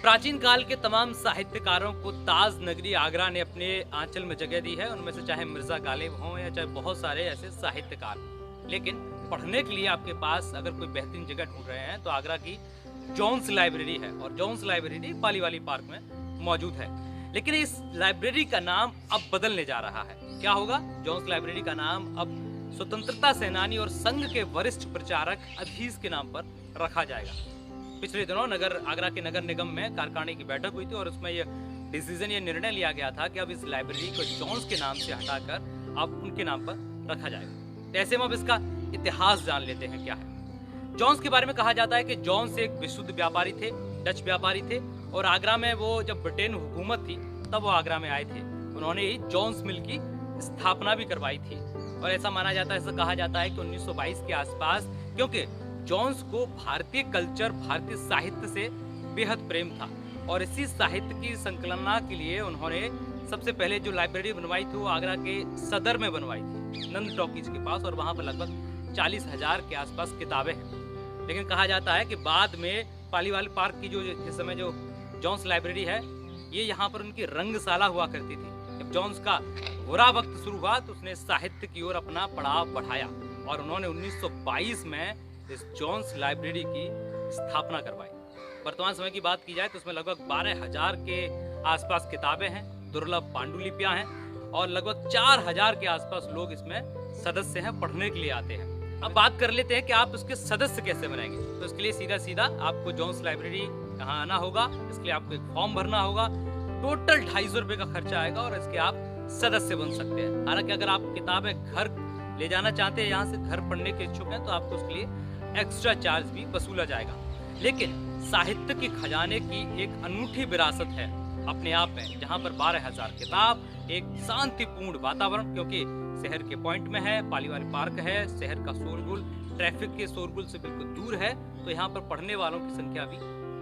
प्राचीन काल के तमाम साहित्यकारों को ताज नगरी आगरा ने अपने आंचल में जगह दी है। उनमें से चाहे मिर्जा गालिब हों या चाहे बहुत सारे ऐसे साहित्यकार। लेकिन पढ़ने के लिए आपके पास अगर कोई बेहतरीन जगह ढूंढ रहे हैं तो आगरा की जॉन्स लाइब्रेरी है, और जॉन्स लाइब्रेरी पालीवाली पार्क में मौजूद है। लेकिन इस लाइब्रेरी का नाम अब बदलने जा रहा है। क्या होगा? जॉन्स लाइब्रेरी का नाम अब स्वतंत्रता सेनानी और संघ के वरिष्ठ प्रचारक अधीश के नाम पर रखा जाएगा। पिछले दिनों आगरा के नगर निगम में कार्यकारिणी की बैठक हुई थी और उसमें ये निर्णय लिया गया था कि अब इस लाइब्रेरी को जॉन्स के नाम से हटाकर अब उनके नाम पर रखा जाएगा। तो ऐसे में अब इसका इतिहास जान लेते हैं क्या है। जॉन्स के बारे में कहा जाता है कि जॉन्स एक विशुद्ध व्यापारी थे, डच व्यापारी थे, और आगरा में वो जब ब्रिटेन हुकूमत थी तब वो आगरा में आए थे। उन्होंने ही जॉन्स मिल की स्थापना भी करवाई थी। और ऐसा माना जाता है, ऐसा कहा जाता है कि 1922 के आसपास, क्योंकि जॉन्स को भारतीय कल्चर, भारतीय साहित्य से बेहद प्रेम था और इसी साहित्य की संकलना के लिए उन्होंने सबसे पहले जो लाइब्रेरी बनवाई थी वो आगरा के सदर में बनवाई थी, नंद टॉकीज के पास, और वहाँ पर लगभग 40,000 के आसपास किताबें हैं। लेकिन कहा जाता है कि बाद में पालीवाल पार्क की जो इस समय जो जॉन्स लाइब्रेरी है, ये यहाँ पर उनकी रंगशाला हुआ करती थी। जब जॉन्स का बुरा वक्त शुरू हुआ तो उसने साहित्य की ओर अपना पड़ाव बढ़ाया और उन्होंने 1922 में इस जॉन्स लाइब्रेरी की स्थापना करवाई। वर्तमान समय की बात की जाए तो उसमें लगभग 12,000 के आसपास किताबें हैं, दुर्लभ पांडुलिपियां हैं और लगभग 4,000 के आसपास लोग इसमें सदस्य हैं, पढ़ने के लिए आते हैं। अब बात कर लेते हैं कि आप उसके सदस्य कैसे बनेंगे। तो इसके लिए सीधा आपको जॉन्स लाइब्रेरी कहाँ आना होगा। इसके लिए आपको एक फॉर्म भरना होगा। टोटल 250 रुपये का खर्चा आएगा और इसके आप सदस्य बन सकते हैं। हालांकि अगर आप किताबें घर ले जाना चाहते हैं, यहाँ से घर पढ़ने के इच्छुक हैं, तो आपको उसके लिए एक्स्ट्रा चार्ज भी वसूला जाएगा। लेकिन साहित्य के खजाने की एक अनूठी विरासत है अपने आप में, जहाँ पर 12,000 किताब, एक शांतिपूर्ण वातावरण, क्योंकि शहर के पॉइंट में है, पालीवाल पार्क है, शहर का शोरगुल ट्रैफिक के शोरगुल से बिल्कुल दूर है, तो यहाँ पर पढ़ने वालों की संख्या भी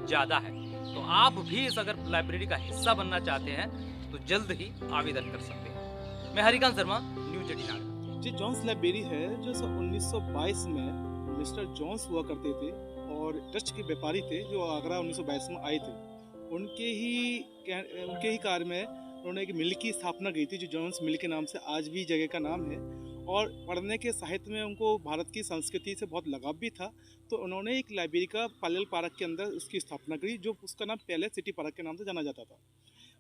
ज़्यादा है। तो आप भी इस अगर लाइब्रेरी का हिस्सा बनना चाहते हैं तो जल्द ही आवेदन कर सकते हैं। मैं हरिकांत शर्मा, न्यूज 18। जी, जॉन्स लाइब्रेरी है जो 1922 में मिस्टर जॉन्स हुआ करते थे और डच के व्यापारी थे जो आगरा 1922 में आए थे। उनके ही कार्य में उन्होंने एक मिल की स्थापना की थी जो जॉन्स मिल के नाम से आज भी जगह का नाम है। और पढ़ने के साहित्य में उनको भारत की संस्कृति से बहुत लगाव भी था, तो उन्होंने एक लाइब्रेरी का पालीवाल पार्क के अंदर उसकी स्थापना करी, जो उसका नाम पहले सिटी पार्क के नाम से जाना जाता था।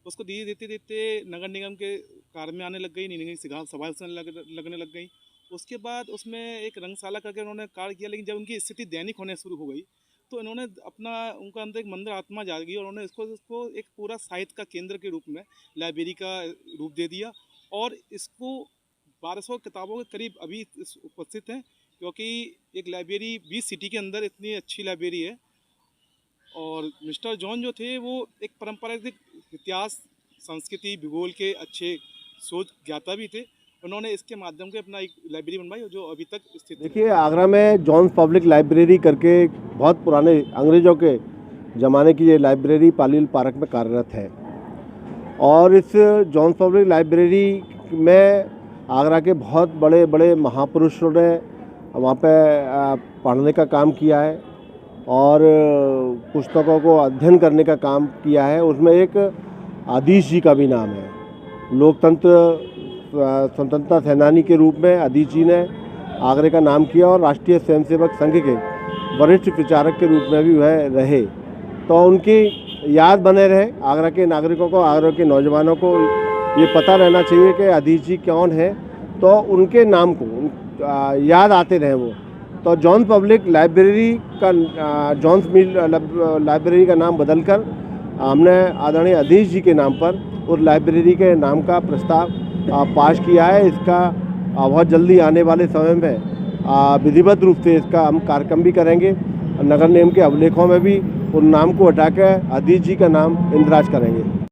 उसको धीरे देते नगर निगम के कार्य में आने लग गई, सभा लगने लग गई। उसके बाद उसमें एक रंगशाला करके उन्होंने कार्य किया, लेकिन जब उनकी स्थिति दैनिक होने शुरू हो गई तो इन्होंने उनका अंदर एक मंदिर आत्मा जागी और उन्होंने इसको एक पूरा साहित्य का केंद्र के रूप में लाइब्रेरी का रूप दे दिया। और इसको 1200 किताबों के करीब अभी उपस्थित हैं, क्योंकि एक लाइब्रेरी 20 सिटी के अंदर इतनी अच्छी लाइब्रेरी है। और मिस्टर जॉन जो थे वो एक परंपरागत इतिहास, संस्कृति, भूगोल के अच्छे शोध ज्ञाता भी थे। उन्होंने इसके माध्यम से अपना एक लाइब्रेरी बनवाई जो अभी तक स्थित है। देखिए, आगरा में जॉन्स पब्लिक लाइब्रेरी करके बहुत पुराने अंग्रेज़ों के ज़माने की ये लाइब्रेरी पालीवाल पार्क में कार्यरत है। और इस जॉन्स पब्लिक लाइब्रेरी में आगरा के बहुत बड़े बड़े महापुरुषों ने वहाँ पे पढ़ने का काम किया है और पुस्तकों को अध्ययन करने का काम किया है। उसमें एक अधीश जी का भी नाम है। स्वतंत्रता सेनानी के रूप में अधीश जी ने आगरे का नाम किया और राष्ट्रीय स्वयंसेवक संघ के वरिष्ठ प्रचारक के रूप में भी वह रहे। तो उनकी याद बने रहे। आगरा के नागरिकों को, आगरा के नौजवानों को ये पता रहना चाहिए कि अधीश जी कौन है, तो उनके नाम को याद आते रहे वो। तो जॉन्स पब्लिक लाइब्रेरी का जॉन्स मिल लाइब्रेरी का नाम बदलकर हमने आदरणीय अधीश जी के नाम पर उस लाइब्रेरी के नाम का प्रस्ताव पास किया है। इसका बहुत जल्दी आने वाले समय में विधिवत रूप से इसका हम कार्यक्रम भी करेंगे। नगर निगम के अभिलेखों में भी उन नाम को हटाकर अधीश जी का नाम इंदराज करेंगे।